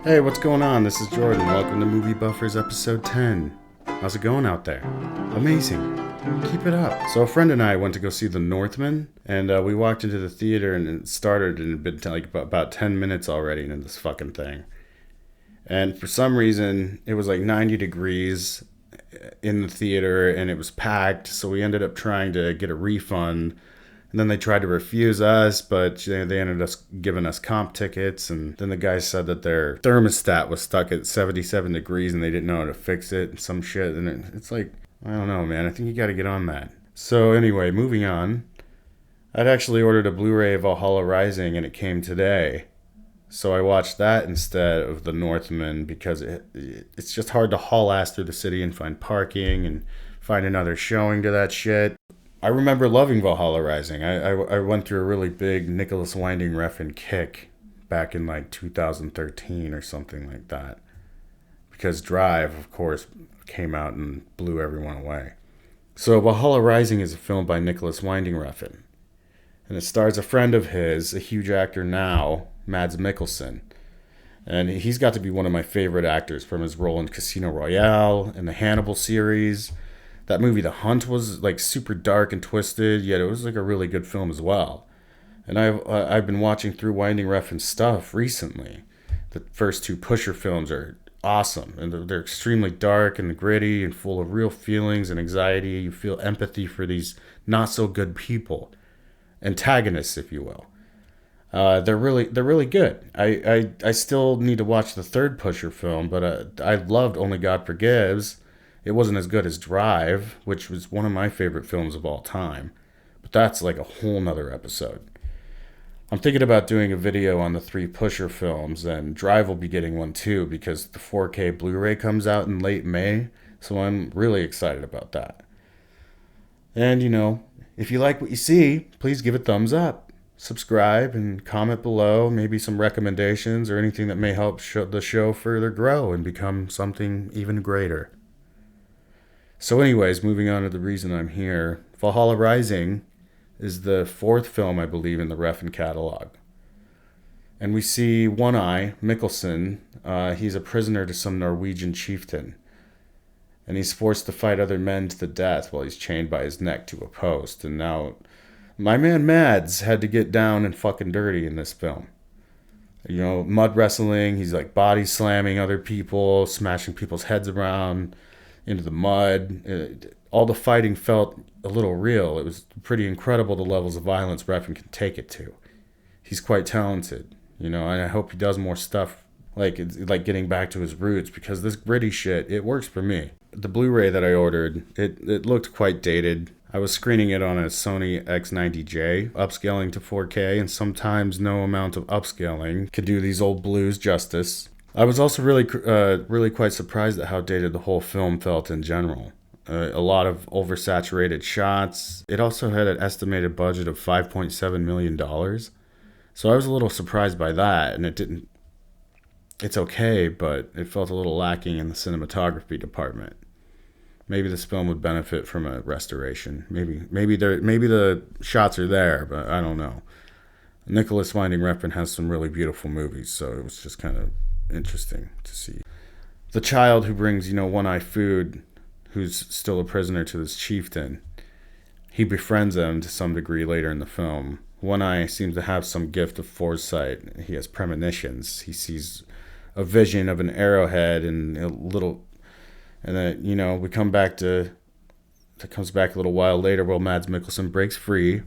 Hey, what's going on? This is Jordan. Welcome to Movie Buffers episode 10. How's it going out there? Amazing. Keep it up. So a friend and I went to go see The Northman, and we walked into the theater and it started and it had been like about 10 minutes already into this fucking thing. And for some reason, it was like 90 degrees in the theater and it was packed, so we ended up trying to get a refund. And then they tried to refuse us, but they ended up giving us comp tickets. And then the guy said that their thermostat was stuck at 77 degrees and they didn't know how to fix it and some shit. And it's like, I don't know, man. I think you got to get on that. So anyway, moving on. I'd actually ordered a Blu-ray of Valhalla Rising and it came today. So I watched that instead of The Northman because it's just hard to haul ass through the city and find parking and find another showing to that shit. I remember loving Valhalla Rising. I went through a really big Nicholas Winding Refn kick back in like 2013 or something like that. Because Drive, of course, came out and blew everyone away. So Valhalla Rising is a film by Nicholas Winding Refn. And it stars a friend of his, a huge actor now, Mads Mikkelsen. And he's got to be one of my favorite actors from his role in Casino Royale and the Hannibal series. That movie, The Hunt, was like super dark and twisted, yet it was like a really good film as well. And I've been watching through Winding Refn's stuff recently. The first two Pusher films are awesome, and they're extremely dark and gritty and full of real feelings and anxiety. You feel empathy for these not so good people, antagonists, if you will. They're really good. I still need to watch the third Pusher film, but I loved Only God Forgives. It wasn't as good as Drive, which was one of my favorite films of all time. But that's like a whole nother episode. I'm thinking about doing a video on the three Pusher films, and Drive will be getting one too because the 4K Blu-ray comes out in late May, so I'm really excited about that. And, if you like what you see, please give it a thumbs up. Subscribe and comment below, maybe some recommendations or anything that may help the show further grow and become something even greater. So anyways, moving on to the reason I'm here. Valhalla Rising is the fourth film, I believe, in the Refn catalog. And we see One Eye, Mikkelsen. He's a prisoner to some Norwegian chieftain. And he's forced to fight other men to the death while he's chained by his neck to a post. And now, my man Mads had to get down and fucking dirty in this film. Mud wrestling, he's like body slamming other people, smashing people's heads around into the mud. All the fighting felt a little real. It was pretty incredible the levels of violence Refn can take it to. He's quite talented, and I hope he does more stuff like getting back to his roots because this gritty shit, it works for me. The Blu-ray that I ordered, it looked quite dated. I was screening it on a Sony X90J, upscaling to 4K, and sometimes no amount of upscaling could do these old blues justice. I was also really quite surprised at how dated the whole film felt in general. A lot of oversaturated shots. It also had an estimated budget of $5.7 million. So I was a little surprised by that, and it's okay, but it felt a little lacking in the cinematography department. Maybe this film would benefit from a restoration. Maybe the shots are there, but I don't know. Nicholas Winding Refn has some really beautiful movies, so it was just kind of interesting to see. The child who brings, One Eye food, who's still a prisoner to this chieftain, he befriends him to some degree later in the film. One Eye seems to have some gift of foresight. He has premonitions. He sees a vision of an arrowhead and then, we come back to, that comes back a little while later while Mads Mikkelsen breaks free,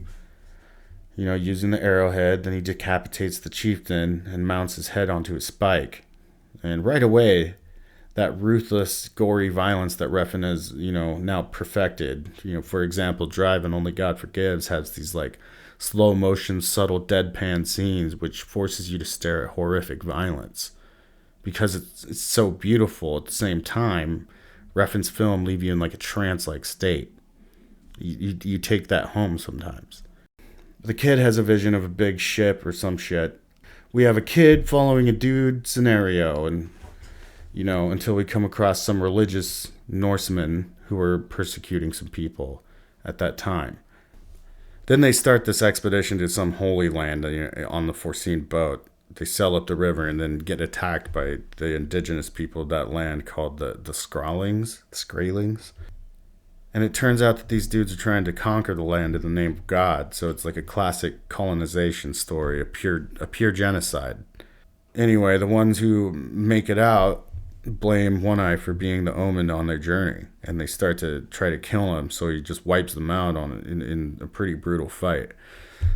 using the arrowhead. Then he decapitates the chieftain and mounts his head onto a spike. And right away, that ruthless, gory violence that Refn has, now perfected. For example, Drive and Only God Forgives has these like slow motion, subtle deadpan scenes which forces you to stare at horrific violence. Because it's so beautiful at the same time, Refn's film leave you in like a trance-like state. You take that home sometimes. The kid has a vision of a big ship or some shit. We have a kid following a dude scenario, and until we come across some religious Norsemen who were persecuting some people at that time. Then they start this expedition to some holy land on the foreseen boat. they sail up the river and then get attacked by the indigenous people of that land called the Skraelings. And it turns out that these dudes are trying to conquer the land in the name of God. So it's like a classic colonization story, a pure genocide. Anyway, the ones who make it out blame One Eye for being the omen on their journey, and they start to try to kill him. So he just wipes them out in a pretty brutal fight.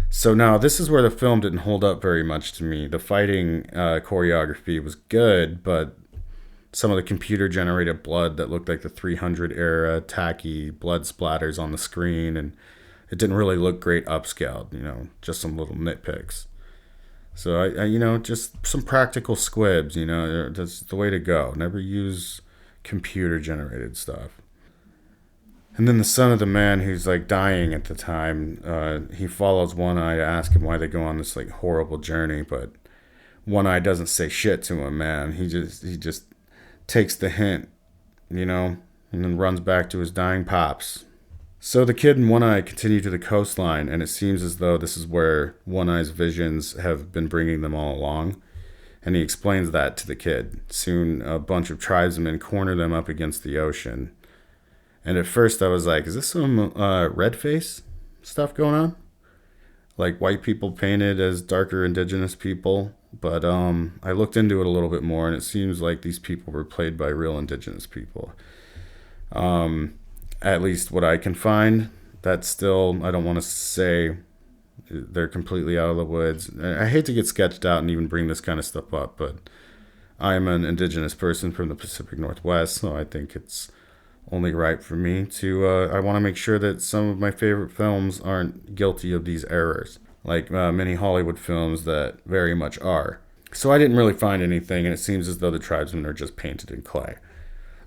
So now this is where the film didn't hold up very much to me. The fighting choreography was good, but some of the computer generated blood that looked like the 300 era tacky blood splatters on the screen, and it didn't really look great upscaled, just some little nitpicks. So I just some practical squibs, that's the way to go. Never use computer generated stuff. And then the son of the man who's like dying at the time, he follows One Eye to ask him why they go on this like horrible journey, but One Eye doesn't say shit to him, man. He just takes the hint, and then runs back to his dying pops. So the kid and One Eye continue to the coastline, and it seems as though this is where One Eye's visions have been bringing them all along. And he explains that to the kid. Soon a bunch of tribesmen corner them up against the ocean. And at first I was like, is this some red face stuff going on? Like white people painted as darker indigenous people? But I looked into it a little bit more, and it seems like these people were played by real indigenous people. At least what I can find. That's still, I don't want to say they're completely out of the woods. I hate to get sketched out and even bring this kind of stuff up, but I'm an indigenous person from the Pacific Northwest, so I think it's only right for me to, I want to make sure that some of my favorite films aren't guilty of these errors, like many Hollywood films that very much are. So I didn't really find anything, and it seems as though the tribesmen are just painted in clay.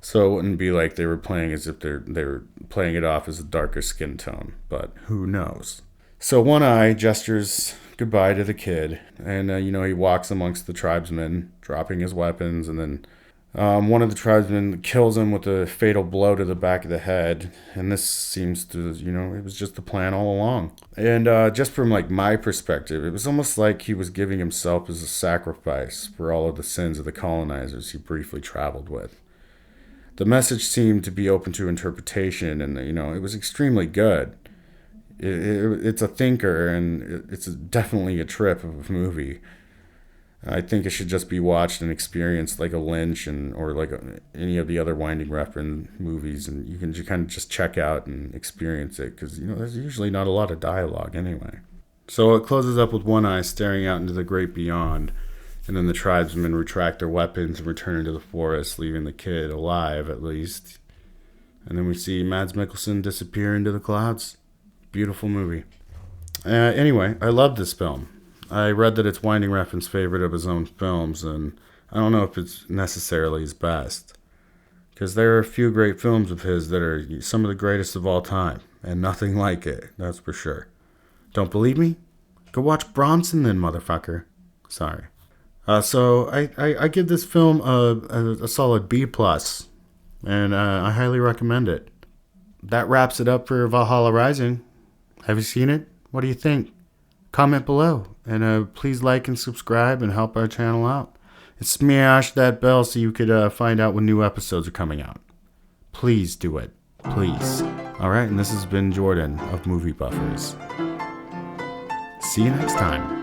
So it wouldn't be like they were playing as if they were playing it off as a darker skin tone, but who knows? So One Eye gestures goodbye to the kid, and he walks amongst the tribesmen, dropping his weapons, and then one of the tribesmen kills him with a fatal blow to the back of the head, and this seems to, it was just the plan all along. And just from like my perspective, it was almost like he was giving himself as a sacrifice for all of the sins of the colonizers he briefly traveled with. The message seemed to be open to interpretation, and it was extremely good. It's a thinker, and it's definitely a trip of a movie. I think it should just be watched and experienced like a Lynch or like any of the other Winding Refn movies, and you can kind of just check out and experience it, because there's usually not a lot of dialogue anyway. So it closes up with One Eye staring out into the great beyond, and then the tribesmen retract their weapons and return into the forest, leaving the kid alive at least. And then we see Mads Mikkelsen disappear into the clouds. Beautiful movie. Anyway, I love this film. I read that it's Winding Refn's favorite of his own films, and I don't know if it's necessarily his best, because there are a few great films of his that are some of the greatest of all time, and nothing like it, that's for sure. Don't believe me? Go watch Bronson then, motherfucker. Sorry. So I give this film a solid B+, and I highly recommend it. That wraps it up for Valhalla Rising. Have you seen it? What do you think? Comment below, and please like and subscribe and help our channel out. And smash that bell so you could find out when new episodes are coming out. Please do it. Please. Alright, and this has been Jordan of Movie Buffers. See you next time.